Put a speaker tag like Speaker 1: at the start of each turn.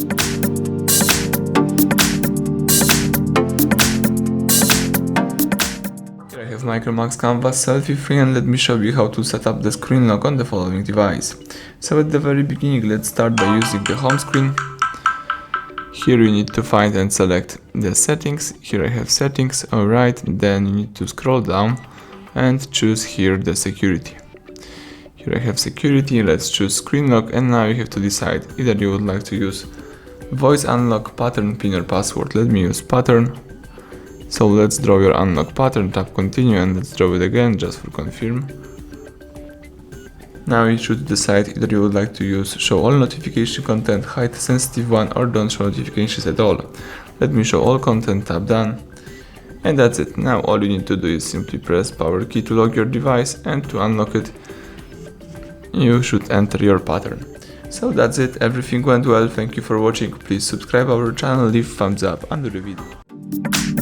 Speaker 1: Here I have MICROMAX Canvas Selfie free, and let me show you how to set up the screen lock on the following device. So at the very beginning, let's start by using the home screen. Here you need to find and select the settings. Here I have settings, alright, then you need to scroll down and choose here the security. Here I have security, let's choose screen lock, and now you have to decide either you would like to use voice unlock, pattern, pin or password. Let me use pattern. So let's draw your unlock pattern, tap continue, and let's draw it again just for confirm. Now you should decide either you would like to use show all notification content, hide sensitive one, or don't show notifications at all. Let me show all content, tap done. And that's it. Now all you need to do is simply press power key to lock your device, and to unlock it you should enter your pattern. So that's it, everything went well, thank you for watching, please subscribe our channel, leave thumbs up under the video.